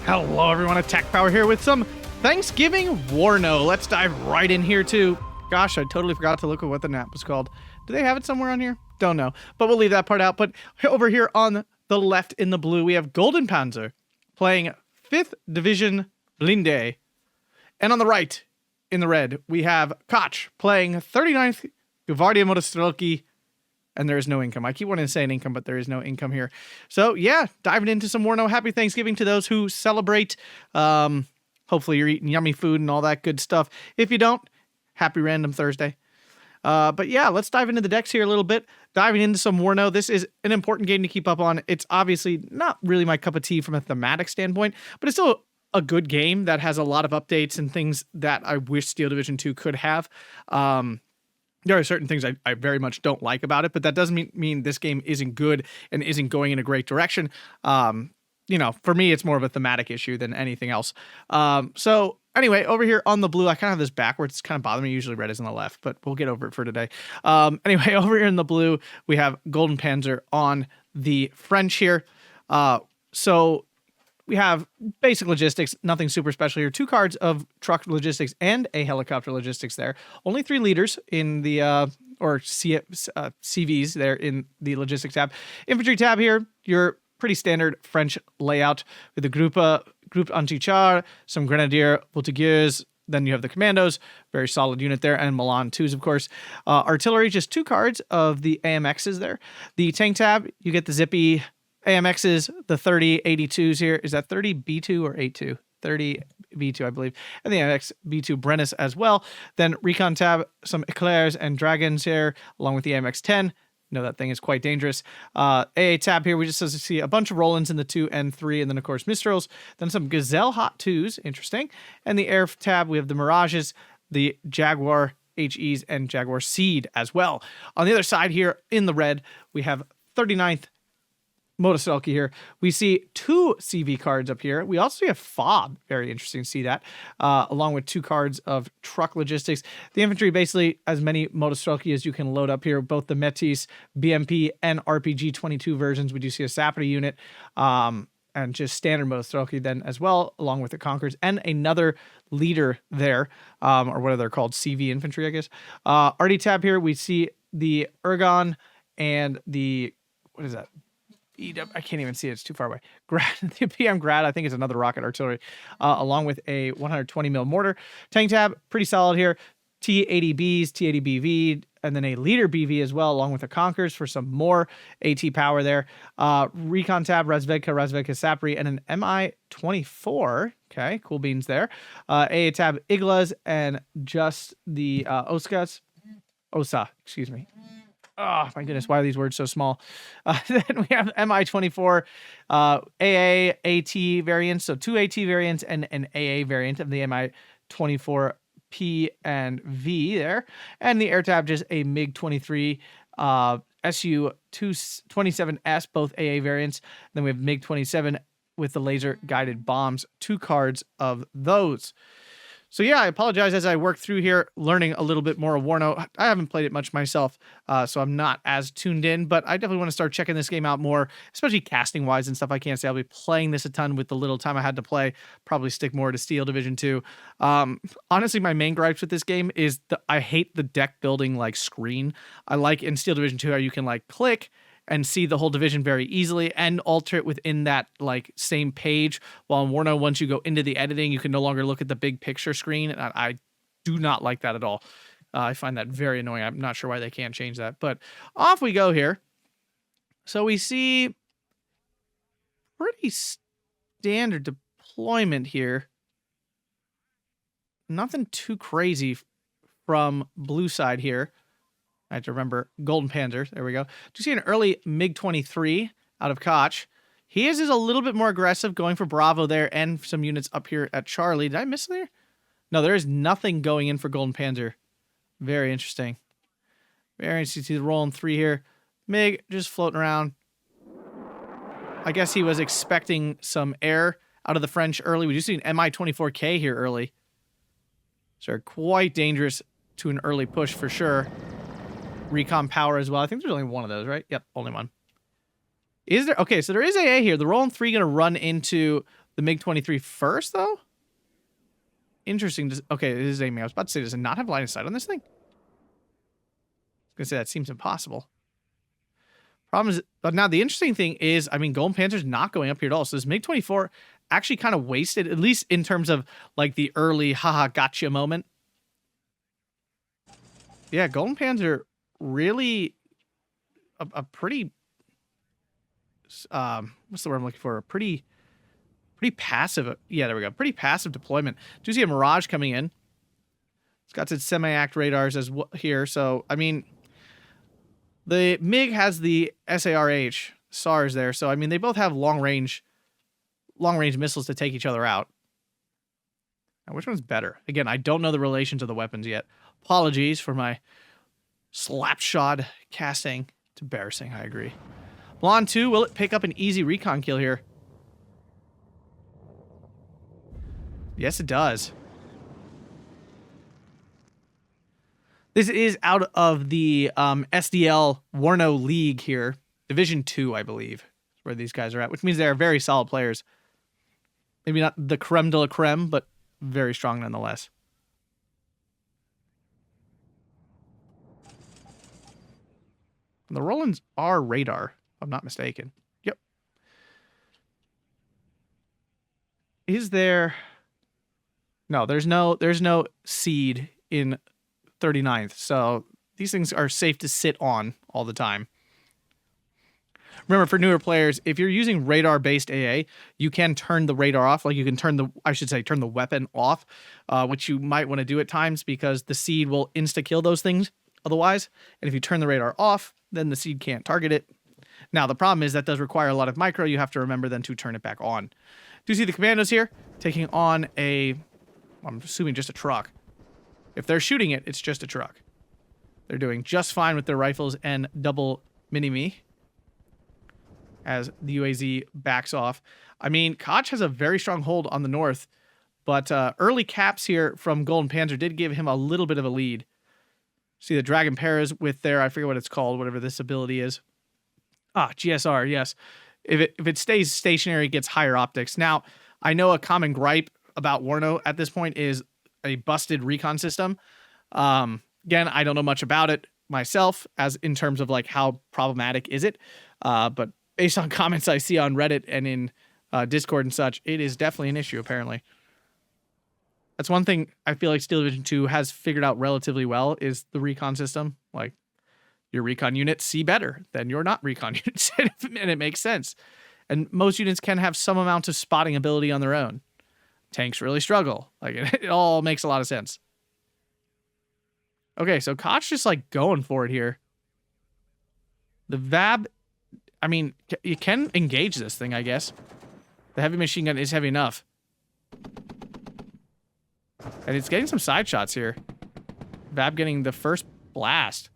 Hello everyone, Attack Power here with some Thanksgiving Warno. Let's dive right in here too. Gosh, I totally forgot to look at what the map was called. Do they have it somewhere on here? Don't know, but we'll leave that part out. But over here on the left in the blue, we have Golden Panzer playing 5th Division Blindee. And on the right in the red, we have Kotch playing 39th Gvardia Motostrelki. And there is no income. I keep wanting to say an income, but there is no income here. So, yeah, diving into some Warno. Happy Thanksgiving to those who celebrate. Hopefully you're eating yummy food and all that good stuff. If you don't, happy Random Thursday. But, yeah, let's dive into the decks here a little bit. Diving into some Warno. This is an important game to keep up on. It's obviously not really my cup of tea from a thematic standpoint, but it's still a good game that has a lot of updates and things that I wish Steel Division 2 could have. There are certain things I very much don't like about it, but that doesn't mean this game isn't good and isn't going in a great direction. You know, for me, it's more of a thematic issue than anything else. So anyway, over here on the blue, I kind of have this backwards. It's kind of bothering me. Usually red is on the left, but we'll get over it for today. Anyway, over here in the blue, we have Golden Panzer on the French here. So we have basic logistics, nothing super special here. 2 cards of truck logistics and a helicopter logistics there. Only 3 leaders in the, CVs there in the logistics tab. Infantry tab here, your pretty standard French layout with the group anti-char, some grenadier voltigeurs. Then you have the commandos, very solid unit there, and Milan 2s, of course. Artillery, just 2 cards of the AMXs there. The tank tab, you get the zippy AMXs, the 30 82s here. Is that 30 B2 or A2? 30 B2, I believe. And the AMX B2 Brennus as well. Then recon tab, some eclairs and dragons here, along with the AMX 10. You know, that thing is quite dangerous. AA tab here, we just see a bunch of Rolands in the 2 and 3, and then, of course, Mistrals. Then some Gazelle Hot 2s, interesting. And the air tab, we have the Mirages, the Jaguar HEs, and Jaguar Seed as well. On the other side here, in the red, we have 39th Motostrelki here. We see 2 CV cards up here. We also have FOB. Very interesting to see that. Along with 2 cards of truck logistics. The infantry, basically as many Motostrelki as you can load up here. Both the Metis, BMP, and RPG 22 versions. We do see a Sapper unit. And just standard Motostrelki then as well, along with the Conquerors. And another leader there. Or what are they called? CV infantry, I guess. RD tab here, we see the Ergon and the... What is that? I can't even see it. It's too far away. The PM Grad, I think, is another rocket artillery, along with a 120 mil mortar. Tank tab, pretty solid here. T80Bs, T80BV, and then a leader BV as well, along with the Conquerors for some more AT power there. Recon tab, Razvedka, Sapri, and an MI-24. Okay, cool beans there. AA tab, Iglas, and just the Osa, excuse me. Oh, my goodness. Why are these words so small? Then we have MI-24 AA, AT variants. So 2 AT variants and an AA variant of the MI-24 P and V there. And the air tab, just a MiG-23 Su-27S, both AA variants. Then we have MiG-27 with the laser guided bombs. 2 cards of those. So yeah, I apologize as I work through here, learning a little bit more of Warno. I haven't played it much myself, so I'm not as tuned in, but I definitely want to start checking this game out more, especially casting-wise and stuff. I can't say I'll be playing this a ton with the little time I had to play. Probably stick more to Steel Division 2. Honestly, my main gripes with this game is I hate the deck building like screen. I like in Steel Division 2 how you can like click and see the whole division very easily and alter it within that like same page. While in Warno, once you go into the editing, you can no longer look at the big picture screen. And I do not like that at all. I find that very annoying. I'm not sure why they can't change that, but off we go here. So we see pretty standard deployment here. Nothing too crazy from blue side here. I have to remember Golden Panzer. There we go. Do you see an early MiG-23 out of Kotch? He is a little bit more aggressive, going for Bravo there and some units up here at Charlie. Did I miss there? No, there is nothing going in for Golden Panzer. Very interesting. Very interesting to see the Roland 3 here. MiG just floating around. I guess he was expecting some air out of the French early. We do see an Mi-24K here early. So quite dangerous to an early push for sure. Recon power as well. I think there's only one of those, right? Yep, only one. Is there? Okay, so there is AA here. The Roland 3 going to run into the MiG-23 first, though? Interesting. Okay, it is aiming. I was about to say, does it not have line of sight on this thing? I was going to say, that seems impossible. Problem is, but now the interesting thing is, I mean, Golden Panzer's not going up here at all. So this MiG-24 actually kind of wasted, at least in terms of like the early haha gotcha moment. Yeah, Golden Panzer really a pretty what's the word I'm looking for? A pretty passive. Yeah, there we go. Pretty passive deployment. Do see a Mirage coming in. It's got its semi-act radars as well here. So I mean, the MiG has the SARH there. So I mean, they both have long range missiles to take each other out. Now, which one's better? Again, I don't know the relation to the weapons yet. Apologies for my slapshod casting. It's embarrassing, I agree. Blonde 2, will it pick up an easy recon kill here? Yes, it does. This is out of the SDL Warno League here. Division 2, I believe, is where these guys are at, which means they are very solid players. Maybe not the creme de la creme, but very strong nonetheless. And the Rolands are radar, if I'm not mistaken. Yep. Is there... No, there's no seed in 39th, so these things are safe to sit on all the time. Remember, for newer players, if you're using radar-based AA, you can turn the radar off. Like, you can turn the weapon off, which you might want to do at times because the seed will insta-kill those things otherwise. And if you turn the radar off, then the seed can't target it. Now, the problem is that does require a lot of micro. You have to remember then to turn it back on. Do you see the commandos here taking on I'm assuming just a truck. If they're shooting it, it's just a truck. They're doing just fine with their rifles and double mini-me as the UAZ backs off. I mean, Kotch has a very strong hold on the north, but early caps here from Golden Panzer did give him a little bit of a lead. See the Dragon Paras with their, I forget what it's called, whatever this ability is. GSR, yes. If it stays stationary, it gets higher optics. Now, I know a common gripe about Warno at this point is a busted recon system. Again, I don't know much about it myself as in terms of like how problematic is it. But based on comments I see on Reddit and in Discord and such, it is definitely an issue, apparently. That's one thing I feel like Steel Division 2 has figured out relatively well is the recon system. Like, your recon units see better than your not recon units, and it makes sense. And most units can have some amount of spotting ability on their own. Tanks really struggle. Like, it all makes a lot of sense. Okay, so Kotch just, like, going for it here. The VAB, I mean, you can engage this thing, I guess. The heavy machine gun is heavy enough. And it's getting some side shots here. VAB getting the first blast.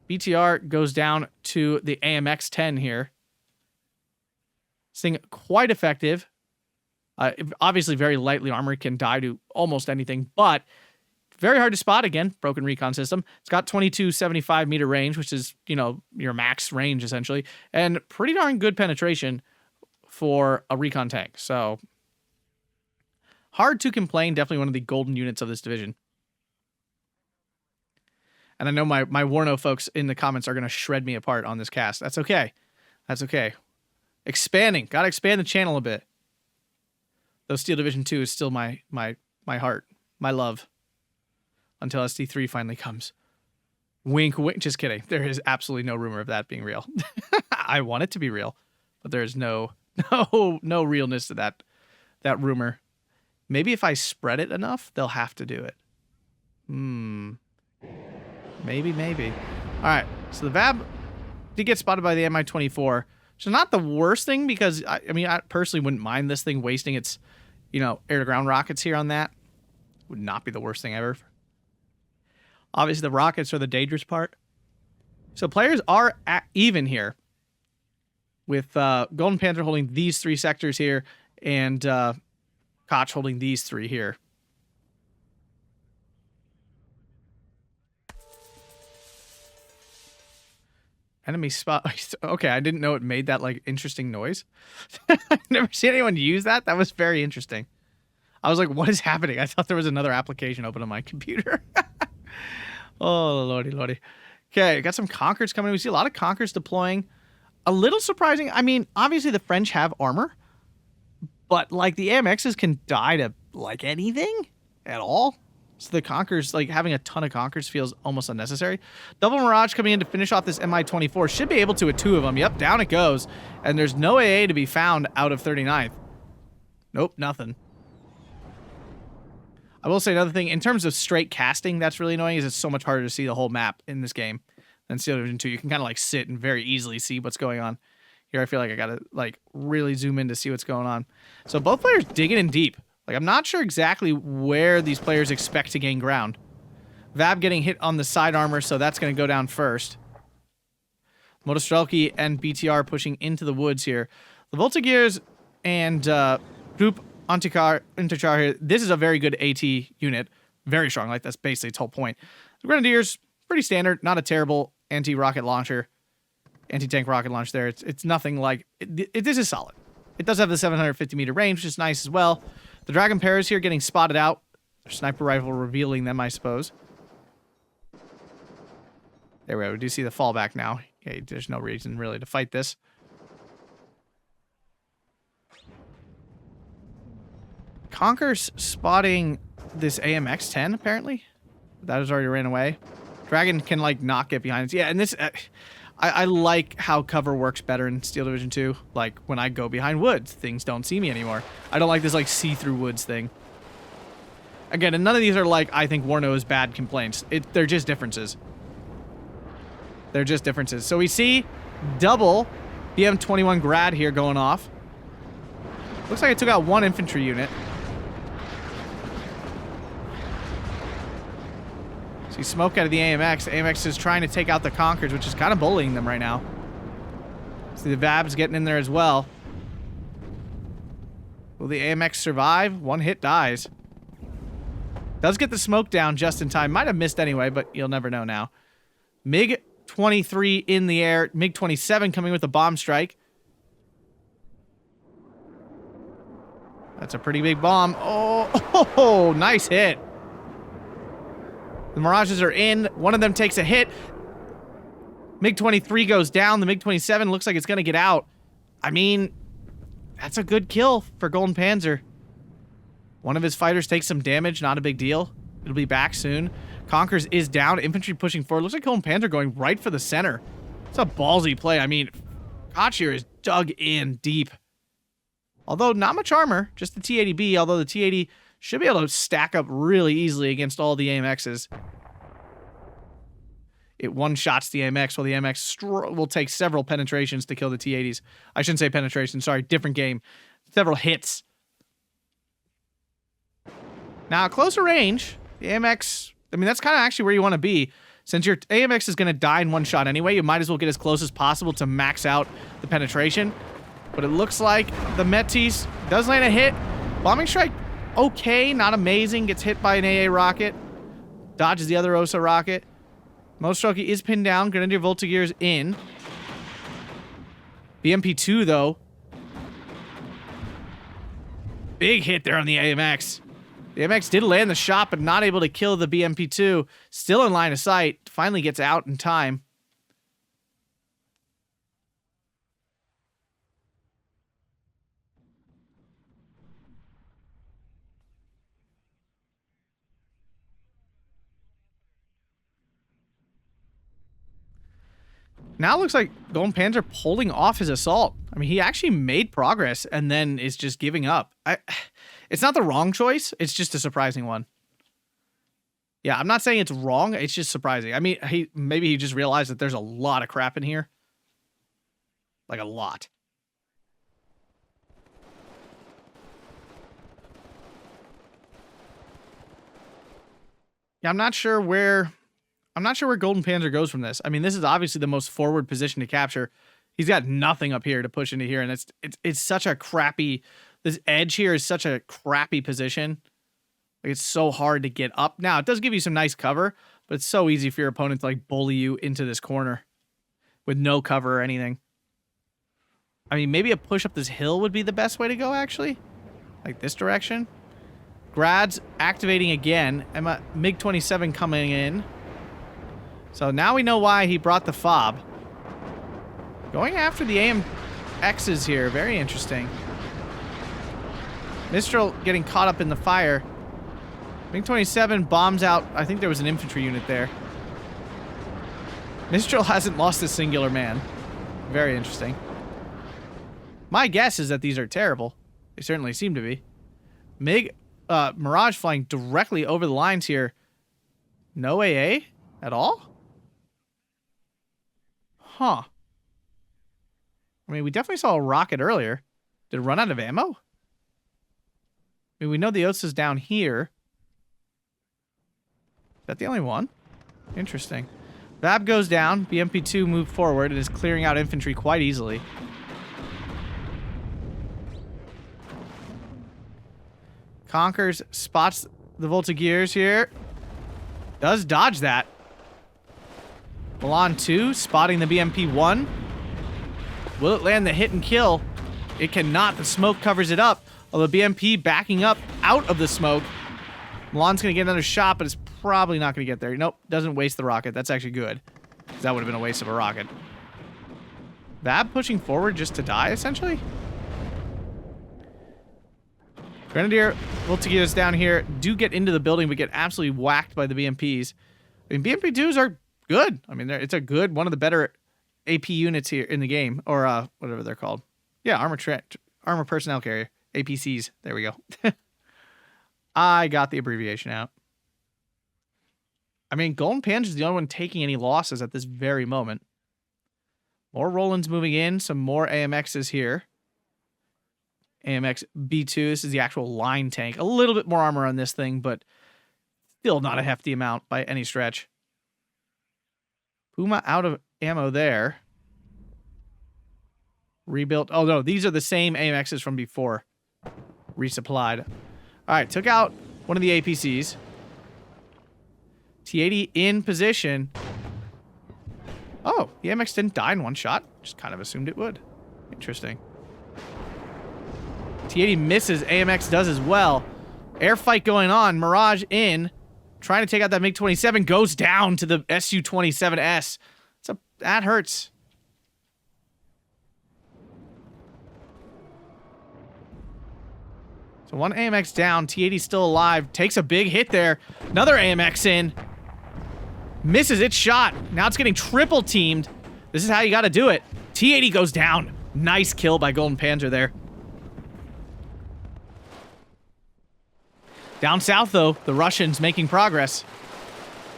BTR goes down to the AMX-10 here. This thing quite effective. Obviously very lightly armored, can die to almost anything, but very hard to spot again. Broken recon system. It's got 2275 meter range, which is, you know, your max range essentially, and pretty darn good penetration for a recon tank. So hard to complain. Definitely one of the golden units of this division. And I know my Warno folks in the comments are going to shred me apart on this cast. That's okay. That's okay. Expanding. Got to expand the channel a bit. Though Steel Division 2 is still my heart, my love. Until SD3 finally comes. Wink, wink. Just kidding. There is absolutely no rumor of that being real. I want it to be real, but there's no realness to that rumor. Maybe if I spread it enough, they'll have to do it. Maybe. All right. So the VAB did get spotted by the Mi-24. So not the worst thing because, I mean, I personally wouldn't mind this thing wasting its, you know, air-to-ground rockets here on that. Would not be the worst thing ever. Obviously, the rockets are the dangerous part. So players are even here with Golden Panzer holding these 3 sectors here and Kotch holding these 3 here. Enemy spot. Okay, I didn't know it made that like interesting noise. I've never seen anyone use that. That was very interesting. I was like, what is happening? I thought there was another application open on my computer. Oh, lordy, lordy. Okay, got some Conquers coming in. We see a lot of Conquers deploying. A little surprising. I mean, obviously the French have armor, but like the AMXs can die to like anything at all. So the Conquers, like having a ton of Conquers feels almost unnecessary. Double Mirage coming in to finish off this Mi-24. Should be able to with 2 of them. Yep, down it goes. And there's no AA to be found out of 39th. Nope, nothing. I will say another thing. In terms of straight casting, that's really annoying, is it's so much harder to see the whole map in this game than SDL Division 2. You can kind of like sit and very easily see what's going on. Here I feel like I gotta like really zoom in to see what's going on. So both players digging in deep. Like, I'm not sure exactly where these players expect to gain ground. Vab getting hit on the side armor, so that's going to go down first. Motostrelki and BTR pushing into the woods here. The Voltigears and Group Antichar here. This is a very good AT unit. Very strong. Like, that's basically its whole point. The Grenadiers, pretty standard. Not a terrible anti-rocket launcher. Anti-tank rocket launch there. It's nothing like... This is solid. It does have the 750-meter range, which is nice as well. The Dragon Paras here getting spotted out. Their sniper rifle revealing them, I suppose. There we go. We do see the fallback now. Okay, there's no reason really to fight this. Conquer's spotting this AMX-10, apparently. That has already ran away. Dragon can, like, not get behind it. Yeah, and this... I like how cover works better in SDL Division 2. Like, when I go behind woods, things don't see me anymore. I don't like this, like, see-through woods thing. Again, and none of these are, like, I think Warno is bad complaints. They're just differences. They're just differences. So we see double BM-21 Grad here going off. Looks like it took out 1 infantry unit. See smoke out of the AMX. AMX is trying to take out the Conquers, which is kind of bullying them right now. See the Vab's getting in there as well. Will the AMX survive? 1 hit dies. Does get the smoke down just in time. Might have missed anyway, but you'll never know now. MiG-23 in the air. MiG-27 coming with a bomb strike. That's a pretty big bomb. Oh, nice hit. The Mirages are in. One of them takes a hit. MiG-23 goes down. The MiG-27 looks like it's going to get out. I mean, that's a good kill for Golden Panzer. One of his fighters takes some damage. Not a big deal. It'll be back soon. Conquers is down. Infantry pushing forward. Looks like Golden Panzer going right for the center. It's a ballsy play. I mean, Kotch here is dug in deep. Although not much armor. Just the T-80B. Although the T-80... should be able to stack up really easily against all the AMXs. It one-shots the AMX, while the AMX will take several penetrations to kill the T-80s. I shouldn't say penetration, sorry, different game. Several hits. Now, at closer range, the AMX, I mean, that's kind of actually where you want to be. Since your AMX is going to die in one shot anyway, you might as well get as close as possible to max out the penetration. But it looks like the Metis does land a hit. Bombing strike, okay, not amazing. Gets hit by an AA rocket. Dodges the other OSA rocket. Motostrelki is pinned down. Grenadier Voltigears in. BMP-2, though. Big hit there on the AMX. The AMX did land the shot, but not able to kill the BMP-2. Still in line of sight. Finally gets out in time. Now it looks like Golden Panzer pulling off his assault. I mean, he actually made progress and then is just giving up. It's not the wrong choice. It's just a surprising one. Yeah, I'm not saying it's wrong. It's just surprising. I mean, maybe he just realized that there's a lot of crap in here. Like a lot. Yeah, I'm not sure where Golden Panzer goes from this. I mean, this is obviously the most forward position to capture. He's got nothing up here to push into here, and it's such a crappy... This edge here is such a crappy position. Like, it's so hard to get up. Now, it does give you some nice cover, but it's so easy for your opponent to, like, bully you into this corner. with no cover or anything. I mean, maybe a push up this hill would be the best way to go, actually. Like this direction. Grad's activating again. MiG-27 coming in. So now we know why he brought the fob. Going after the AMXs here. Very interesting. Mistral getting caught up in the fire. MiG-27 bombs out. I think there was an infantry unit there. Mistral hasn't lost a singular man. Very interesting. My guess is that these are terrible. They certainly seem to be. Mirage flying directly over the lines here. No AA at all? Huh. I mean, we definitely saw a rocket earlier. Did it run out of ammo? I mean, we know the Osa's down here. Is that the only one? Interesting. Vab goes down. BMP-2 moved forward and is clearing out infantry quite easily. Conquers spots the Voltigeurs here. Does dodge that. Milan 2 spotting the BMP-1. Will it land the hit and kill? It cannot. The smoke covers it up. Although BMP backing up out of the smoke. Milan's going to get another shot, but it's probably not going to get there. Nope, doesn't waste the rocket. That's actually good. That would have been a waste of a rocket. Vab pushing forward just to die, essentially? Grenadier Voltigeurs down here do get into the building, but get absolutely whacked by the BMPs. I mean, BMP-2s are good. I mean, it's a good, one of the better AP units here in the game, or whatever they're called. Yeah, armor personnel carrier, APCs. There we go. I got the abbreviation out. I mean, Golden Panzer is the only one taking any losses at this very moment. More Rolands moving in, some more AMXs here. AMX B2, this is the actual line tank. A little bit more armor on this thing, but still not a hefty amount by any stretch. Puma out of ammo there. Rebuilt. Oh, no, these are the same AMXs from before. Resupplied. All right, took out one of the APCs. T-80 in position. Oh, the AMX didn't die in one shot. Just kind of assumed it would. Interesting. T-80 misses. AMX does as well. Air fight going on. Mirage in. Trying to take out that MiG-27. Goes down to the Su-27S. That hurts. So one AMX down. T-80 still alive. Takes a big hit there. Another AMX in. Misses its shot. Now it's getting triple teamed. This is how you got to do it. T-80 goes down. Nice kill by Golden Panzer there. Down south, though, the Russians making progress.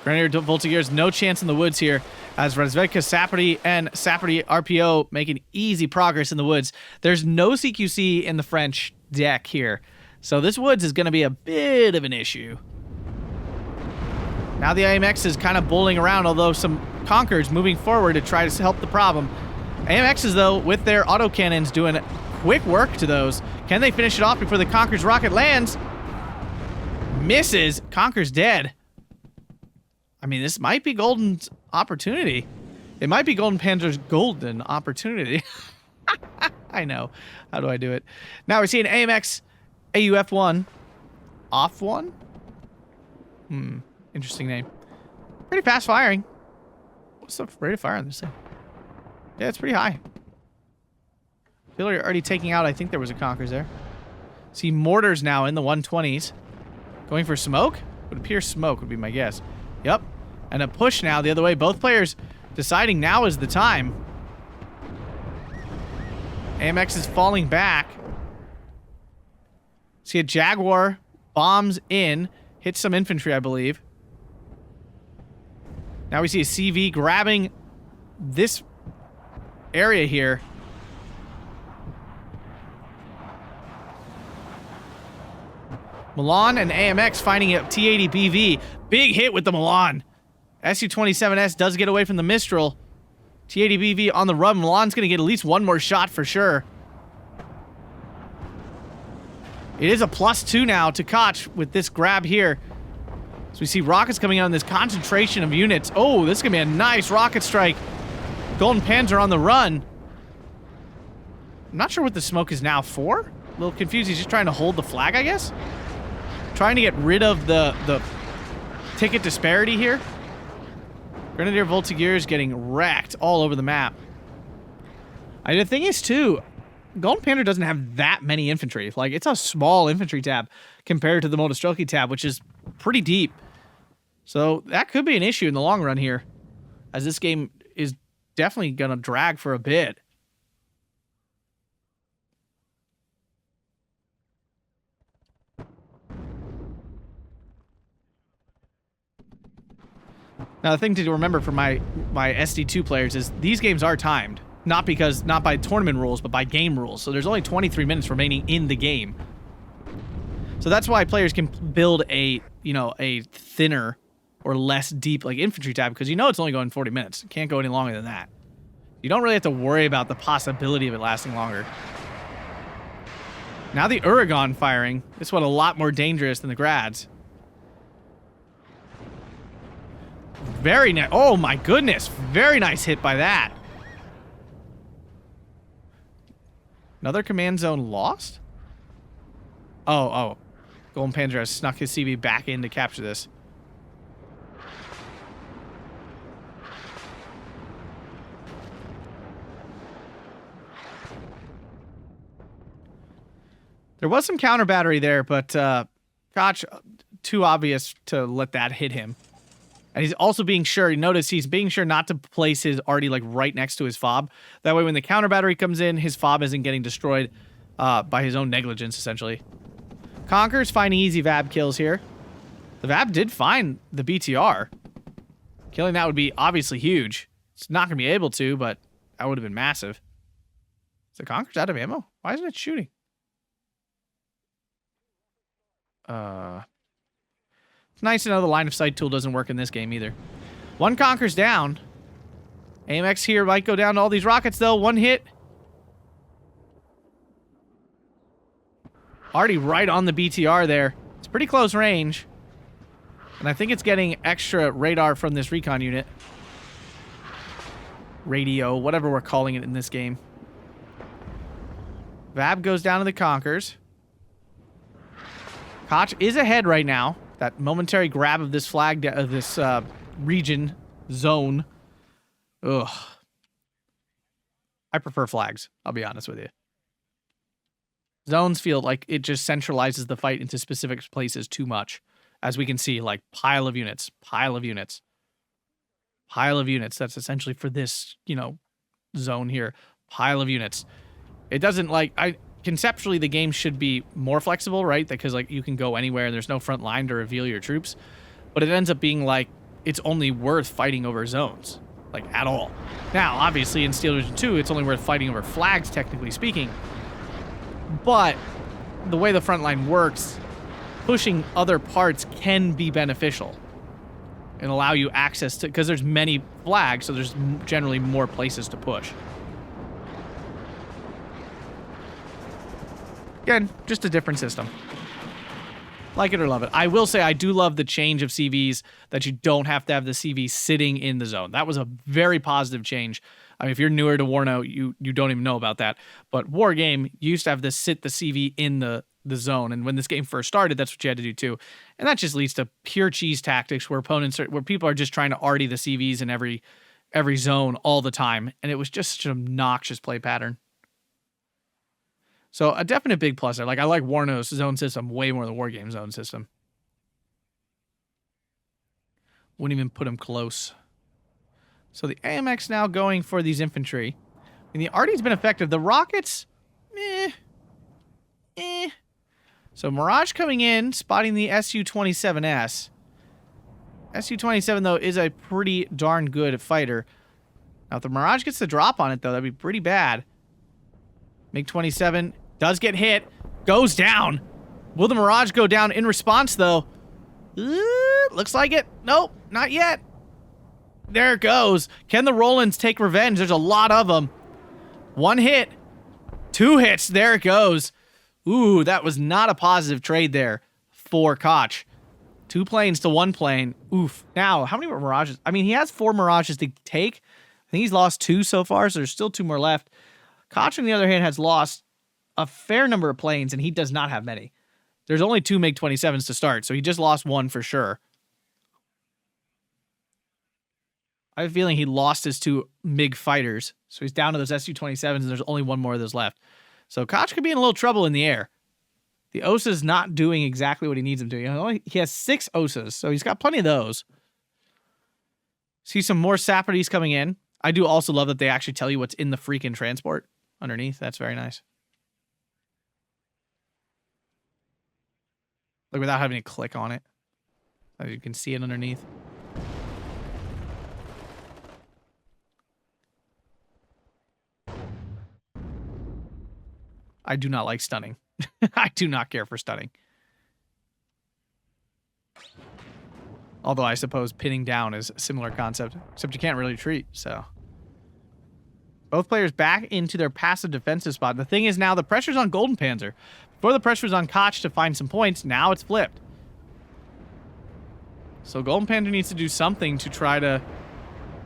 Grenadier Voltigeurs, no chance in the woods here, as Razvedka Sapri and Sapri RPO making easy progress in the woods. There's no CQC in the French deck here, so this woods is going to be a bit of an issue. Now the AMX is kind of bowling around, although some Conquers moving forward to try to help the problem. AMXs, though, with their autocannons doing quick work to those. Can they finish it off before the Conquer's rocket lands? Misses. Conquer's dead. I mean, this might be Golden's opportunity. It might be Golden Panzer's golden opportunity. I know. How do I do it? Now we see an AMX AUF-1. Off-1? Interesting name. Pretty fast firing. What's the rate of fire on this thing? Yeah, it's pretty high. Feel like you're already taking out, I think there was a Conquer's there. See mortars now in the 120s. Going for smoke? Would appear smoke would be my guess. Yep. And a push now the other way. Both players deciding now is the time. AMX is falling back. See a Jaguar bombs in. Hits some infantry, I believe. Now we see a CV grabbing this area here. Milan and AMX finding a T-80 BV. Big hit with the Milan. Su-27S does get away from the Mistral. T-80 BV on the run. Milan's going to get at least one more shot for sure. It is a +2 now to Kotch with this grab here. So we see rockets coming out in this concentration of units. Oh, this is going to be a nice rocket strike. Golden Panzer on the run. I'm not sure what the smoke is now for. A little confused. He's just trying to hold the flag, I guess. Trying to get rid of the ticket disparity here. Grenadier Voltigeurs getting wrecked all over the map. The thing is, too, Golden Panther doesn't have that many infantry. Like, it's a small infantry tab compared to the Motostrelki tab, which is pretty deep. So that could be an issue in the long run here, as this game is definitely going to drag for a bit. Now, the thing to remember for my SD2 players is these games are timed. Not by tournament rules, but by game rules. So there's only 23 minutes remaining in the game. So that's why players can build a thinner or less deep like infantry tab, because it's only going 40 minutes. It can't go any longer than that. You don't really have to worry about the possibility of it lasting longer. Now the Uragon firing. This one a lot more dangerous than the Grads. Very nice. Oh my goodness. Very nice hit by that. Another command zone lost? Oh. Golden Panzer has snuck his CV back in to capture this. There was some counter battery there, but Kotch, too obvious to let that hit him. And he's also being sure, notice he's being sure not to place his arty like right next to his fob. That way when the counter battery comes in, his fob isn't getting destroyed by his own negligence, essentially. Conquer's finding easy VAB kills here. The VAB did find the BTR. Killing that would be obviously huge. It's not going to be able to, but that would have been massive. Is the Conquer's out of ammo? Why isn't it shooting? It's nice to know the line of sight tool doesn't work in this game either. One Conquer's down. AMX here might go down to all these rockets though. One hit. Already right on the BTR there. It's pretty close range. And I think it's getting extra radar from this recon unit. Radio, whatever we're calling it in this game. VAB goes down to the Conquers. Kotch is ahead right now. That momentary grab of this flag, of this region, zone. Ugh. I prefer flags, I'll be honest with you. Zones feel like it just centralizes the fight into specific places too much. As we can see, like, pile of units, pile of units. Pile of units. That's essentially for this, zone here. Pile of units. It doesn't, like, conceptually, the game should be more flexible, right? Because, like, you can go anywhere and there's no front line to reveal your troops. But it ends up being, like, it's only worth fighting over zones. Like, at all. Now, obviously, in Steel Division 2, it's only worth fighting over flags, technically speaking. But the way the front line works, pushing other parts can be beneficial. And allow you access to... Because there's many flags, so there's generally more places to push. Again, just a different system. Like it or love it. I will say I do love the change of CVs, that you don't have to have the CV sitting in the zone. That was a very positive change. I mean, if you're newer to Warno, you don't even know about that. But War Game used to have this sit the CV in the zone, and when this game first started, that's what you had to do too. And that just leads to pure cheese tactics where people are just trying to arty the CVs in every zone all the time, and it was just such an obnoxious play pattern. So a definite big plus there. Like, I like Warno's zone system way more than War Game zone system. Wouldn't even put him close. So the AMX now going for these infantry. And the arty's been effective. The rockets, So Mirage coming in, spotting the Su-27S. Su-27, though, is a pretty darn good fighter. Now, if the Mirage gets the drop on it, though, that'd be pretty bad. MiG-27 does get hit, goes down. Will the Mirage go down in response, though? Looks like it. Nope, not yet. There it goes. Can the Rolands take revenge? There's a lot of them. One hit. Two hits. There it goes. Ooh, that was not a positive trade there for Kotch. 2 planes to 1 plane. Oof. Now, how many Mirages? I mean, he has 4 Mirages to take. I think he's lost 2 so far, so there's still 2 more left. Kotch, on the other hand, has lost a fair number of planes, and he does not have many. There's only 2 MiG-27s to start, so he just lost 1 for sure. I have a feeling he lost his 2 MiG fighters, so he's down to those Su-27s, and there's only 1 more of those left. So Kotch could be in a little trouble in the air. The OSA's not doing exactly what he needs them to. He has 6 OSAs, so he's got plenty of those. See some more Saprides coming in. I do also love that they actually tell you what's in the freaking transport underneath. That's very nice. Like without having to click on it. You can see it underneath. I do not like stunning. I do not care for stunning. Although I suppose pinning down is a similar concept, except you can't really retreat, so. Both players back into their passive defensive spot. The thing is now the pressure's on Golden Panzer. Before the pressure was on Kotch to find some points, now it's flipped. So Golden Panzer needs to do something to try to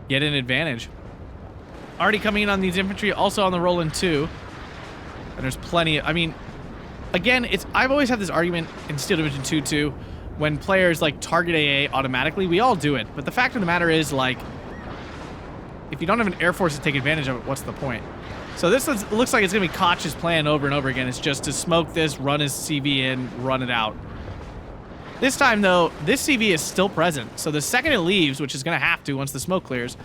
get an advantage. Already coming in on these infantry, also on the roll-in too. And there's plenty of, I mean, again, I've always had this argument in Steel Division 2 too, when players like target AA automatically, we all do it. But the fact of the matter is, like, if you don't have an air force to take advantage of it, what's the point? So this looks like it's going to be Kotch's plan over and over again. It's just to smoke this, run his CV in, run it out. This time, though, this CV is still present. So the second it leaves, which is going to have to once the smoke clears,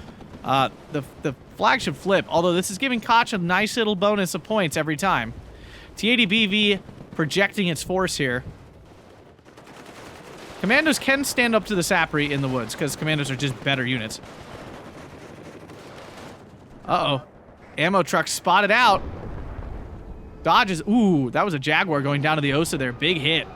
the flag should flip. Although this is giving Kotch a nice little bonus of points every time. T-80BV projecting its force here. Commandos can stand up to the Sapri in the woods, because commandos are just better units. Uh-oh. Ammo truck spotted out. Dodges. Ooh, that was a Jaguar going down to the OSA there. Big hit.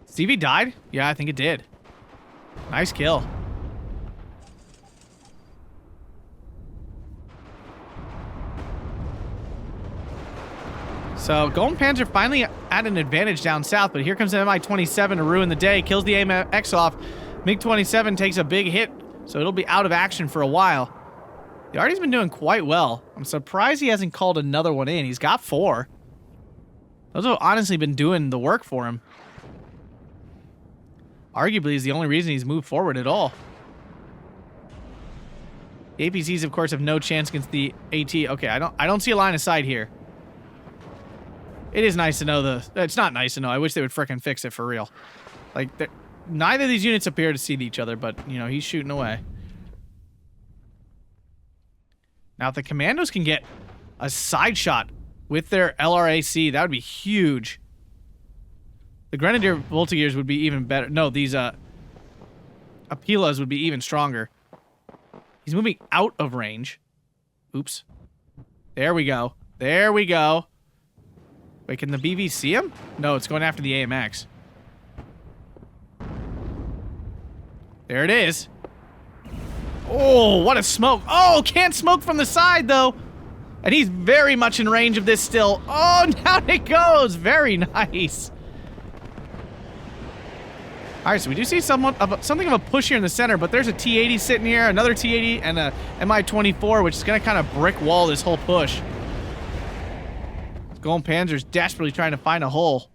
CV died? Yeah, I think it did. Nice kill. So Golden Panzer finally at an advantage down south, but here comes an Mi-27 to ruin the day. Kills the AMX off. MiG-27 takes a big hit, so it'll be out of action for a while. The Artie's been doing quite well. I'm surprised he hasn't called another one in. He's got 4. Those have honestly been doing the work for him. Arguably is the only reason he's moved forward at all. The APCs, of course, have no chance against the AT. Okay, I don't see a line of sight here. It is nice to know it's not nice to know. I wish they would frickin' fix it for real. Like, neither of these units appear to see each other, but, you know, he's shooting away. Now, if the commandos can get a side shot with their LRAC, that would be huge. The Grenadier Voltigeurs would be even better. No, these, Apilas would be even stronger. He's moving out of range. Oops. There we go. There we go. Wait, can the BV see him? No, it's going after the AMX. There it is. Oh, what a smoke. Oh, can't smoke from the side, though. And he's very much in range of this still. Oh, down it goes. Very nice. All right, so we do see something of a push here in the center, but there's a T-80 sitting here, another T-80, and a Mi-24, which is going to kind of brick wall this whole push. Golden Panzer's desperately trying to find a hole.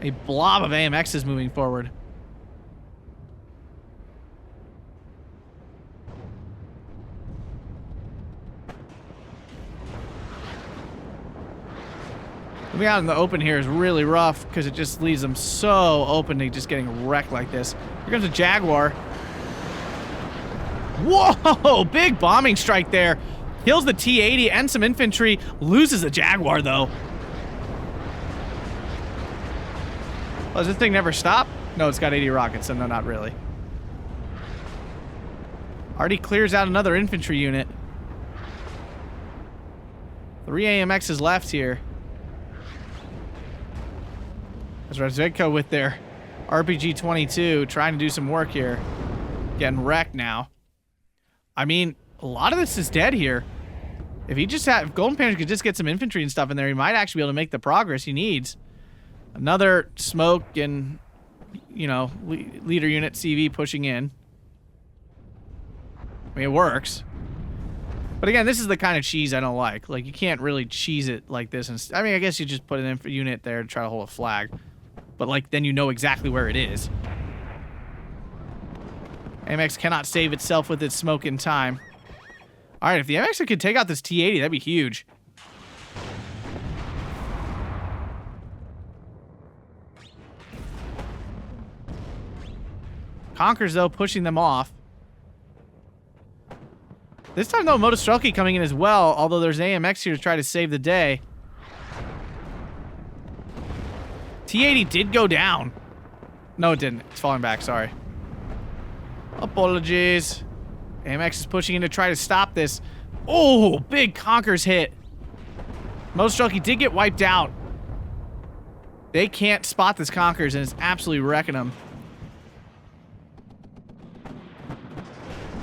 A blob of AMX is moving forward. Moving out in the open here is really rough because it just leaves them so open to just getting wrecked like this. Here comes a Jaguar. Whoa! Big bombing strike there. Kills the T-80 and some infantry. Loses the Jaguar, though. Oh, does this thing never stop? No, it's got 80 rockets, so no, not really. Already clears out another infantry unit. 3 AMXs left here. There's Razvedko with their RPG-22 trying to do some work here. Getting wrecked now. I mean, a lot of this is dead here. If he just had, if Golden Panzer could just get some infantry and stuff in there, he might actually be able to make the progress he needs. Another smoke and, you know, leader unit CV pushing in. I mean, it works. But again, this is the kind of cheese I don't like. Like, you can't really cheese it like this. And I mean, I guess you just put an unit there to try to hold a flag. But, like, then you know exactly where it is. AMX cannot save itself with its smoke in time. Alright, if the AMX could take out this T-80, that'd be huge. Conquers, though, pushing them off. This time, though, Motostrelki coming in as well, although there's AMX here to try to save the day. T-80 did go down. No, it didn't. It's falling back, sorry. Apologies. AMX is pushing in to try to stop this. Oh, big Conquers hit. Motostrelki did get wiped out. They can't spot this Conquers, and it's absolutely wrecking them.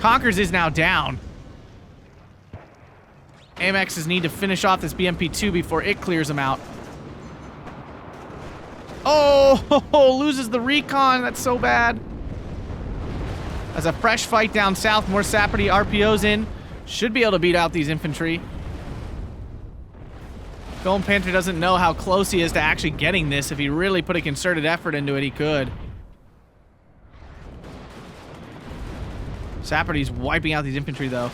Conquers is now down. AMXs need to finish off this BMP-2 before it clears them out. Oh, loses the recon. That's so bad. As a fresh fight down south, more Saperty RPOs in. Should be able to beat out these infantry. Golden Panther doesn't know how close he is to actually getting this. If he really put a concerted effort into it, he could. Saperty's wiping out these infantry, though.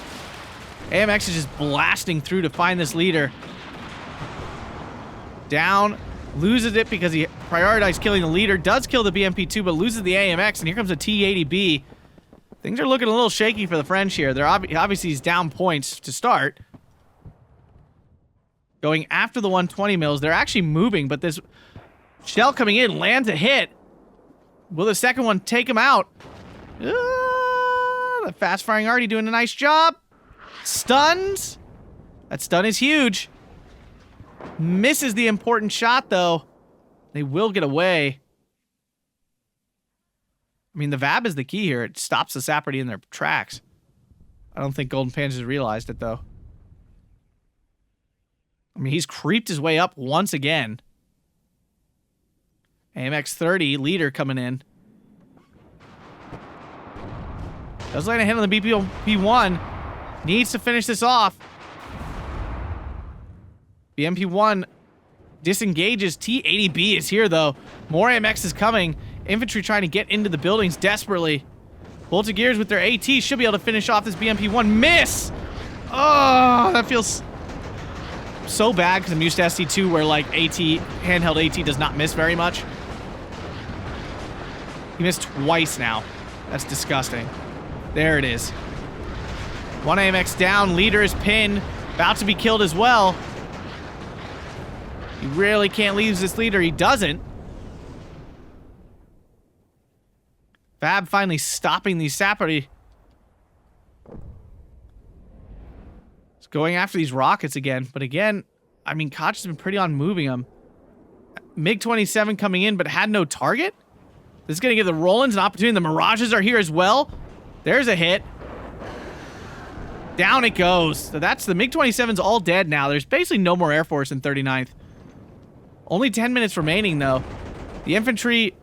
AMX is just blasting through to find this leader. Down. Loses it because he prioritized killing the leader. Does kill the BMP-2, but loses the AMX, and here comes a T-80B. Things are looking a little shaky for the French here. They're obviously he's down points to start. Going after the 120 mils. They're actually moving, but this shell coming in lands a hit. Will the second one take him out? The fast-firing already doing a nice job. Stuns. That stun is huge. Misses the important shot, though. They will get away. I mean, the VAB is the key here. It stops the Saperty in their tracks. I don't think Golden Panzers realized it, though. I mean, he's creeped his way up once again. AMX 30, leader coming in. Does land a hit on the BMP-1. Needs to finish this off. BMP-1 disengages. T-80B is here, though. More AMX is coming. Infantry trying to get into the buildings desperately. Voltigeurs with their AT should be able to finish off this BMP-1. Miss! Oh, that feels so bad because I'm used to ST2 where, like, handheld AT does not miss very much. He missed twice now. That's disgusting. There it is. One AMX down. Leader is pinned. About to be killed as well. He really can't leave this leader. He doesn't. Fab finally stopping these Saperty. It's going after these rockets again. But again, I mean, Kotch has been pretty on moving them. MiG-27 coming in, but had no target. This is going to give the Rolands an opportunity. The Mirages are here as well. There's a hit. Down it goes. So that's the MiG-27's all dead now. There's basically no more Air Force in 39th. Only 10 minutes remaining, though. The infantry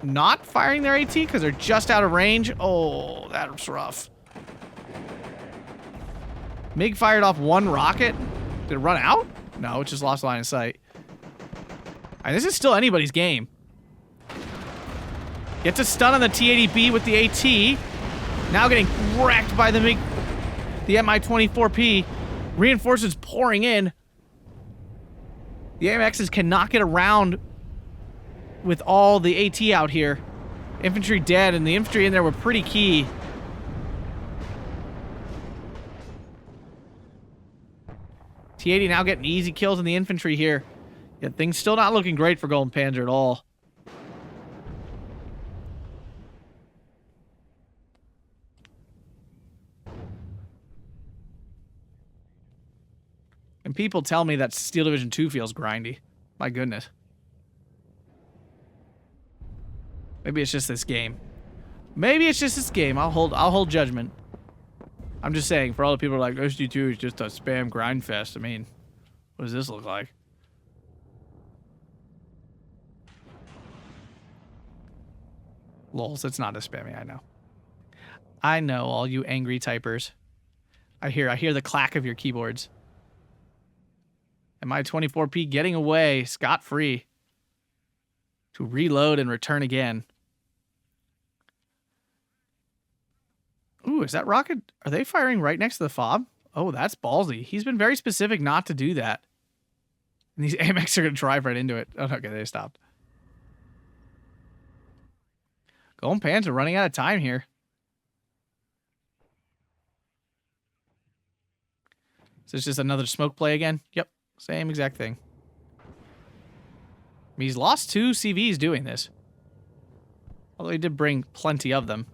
not firing their AT because they're just out of range. Oh, that's rough. MiG fired off one rocket. Did it run out? No, it just lost line of sight. All right, this is still anybody's game. Gets a stun on the T-80B with the AT. Now getting wrecked by the MiG, the Mi-24P. Reinforcements pouring in. The AMXs cannot get around with all the AT out here. Infantry dead, and the infantry in there were pretty key. T-80 now getting easy kills in the infantry here. Yet things still not looking great for Golden Panzer at all. And people tell me that Steel Division 2 feels grindy. My goodness. Maybe it's just this game. Maybe it's just this game. I'll hold judgment. I'm just saying, for all the people who are like, SD2 is just a spam grind fest. I mean, what does this look like? Lols, it's not as spammy, I know. I know, all you angry typers. I hear the clack of your keyboards. And my 24p getting away scot-free to reload and return again. Ooh, is that rocket? Are they firing right next to the fob? Oh, that's ballsy. He's been very specific not to do that. And these AMX are going to drive right into it. Oh, okay, they stopped. Golden Panzer running out of time here. Is this just another smoke play again? Yep, same exact thing. I mean, he's lost 2 CVs doing this. Although he did bring plenty of them.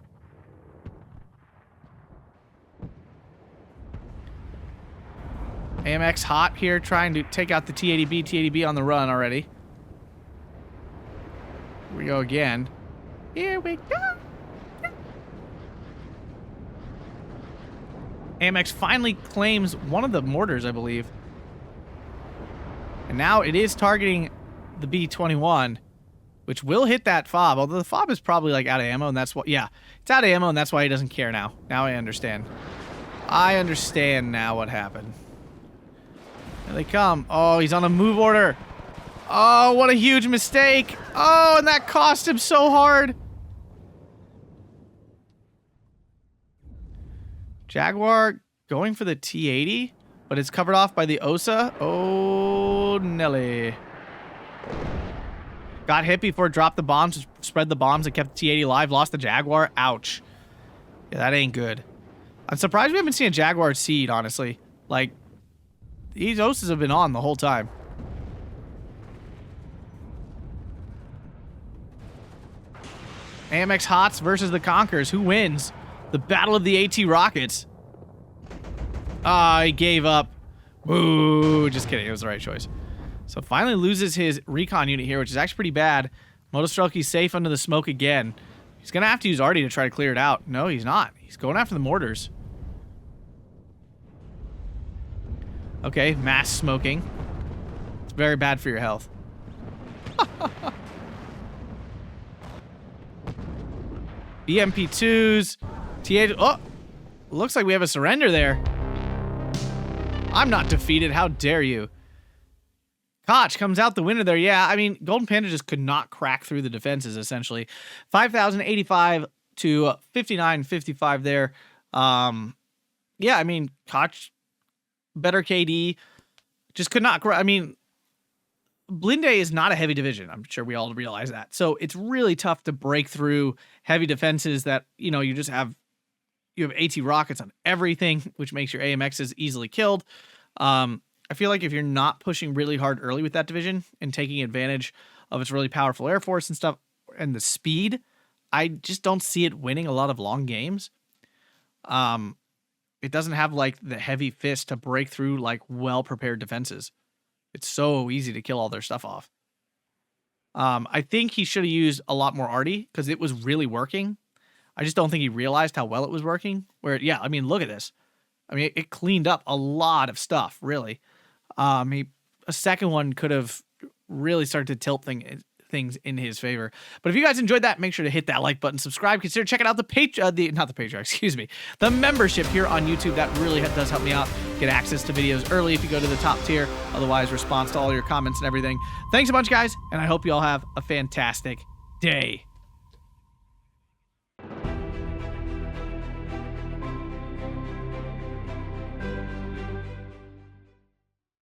AMX hot here, trying to take out the T80B. T80B on the run already. Here we go again. Here we go. AMX finally claims one of the mortars, I believe. And now it is targeting the B-21, which will hit that fob. Although the fob is probably like out of ammo, and that's what, yeah, it's out of ammo, and that's why he doesn't care now. Now I understand. I understand now what happened. Here they come. Oh, he's on a move order. Oh, what a huge mistake. Oh, and that cost him so hard. Jaguar going for the T80, but it's covered off by the OSA. Oh, Nelly. Got hit before it dropped the bombs, spread the bombs, and kept the T80 alive. Lost the Jaguar. Ouch. Yeah, that ain't good. I'm surprised we haven't seen a Jaguar seed, honestly. Like, these OSAs have been on the whole time. AMX Hots versus the Conquerors. Who wins? The battle of the AT rockets. Ah, he gave up. Boo. Just kidding. It was the right choice. So finally loses his recon unit here, which is actually pretty bad. Motostrelky's safe under the smoke again. He's going to have to use Artie to try to clear it out. No, he's not. He's going after the mortars. Okay, mass smoking. It's very bad for your health. BMP2s. T8. Oh, looks like we have a surrender there. I'm not defeated. How dare you? Kotch comes out the winner there. Yeah, I mean, Golden Panda just could not crack through the defenses, essentially. 5,085 to 59.55 there. Yeah, I mean, Kotch, better KD, just could not. I mean, Blindee is not a heavy division. I'm sure we all realize that. So it's really tough to break through heavy defenses that, you know, you have AT rockets on everything, which makes your AMXs easily killed. I feel like if you're not pushing really hard early with that division and taking advantage of its really powerful Air Force and stuff and the speed, I just don't see it winning a lot of long games. It doesn't have like the heavy fist to break through like well-prepared defenses. It's so easy to kill all their stuff off. I think he should have used a lot more Artie because it was really working. I just don't think he realized how well it was working. Where, yeah, I mean, look at this. I mean, it cleaned up a lot of stuff, really. A second one could have really started to tilt things in his favor. But if you guys enjoyed that, make sure to hit that like button, subscribe, consider checking out the membership here on YouTube. That really does help me out. Get access to videos early if you go to the top tier. Otherwise, response to all your comments and everything. Thanks a bunch, guys, and I hope you all have a fantastic day.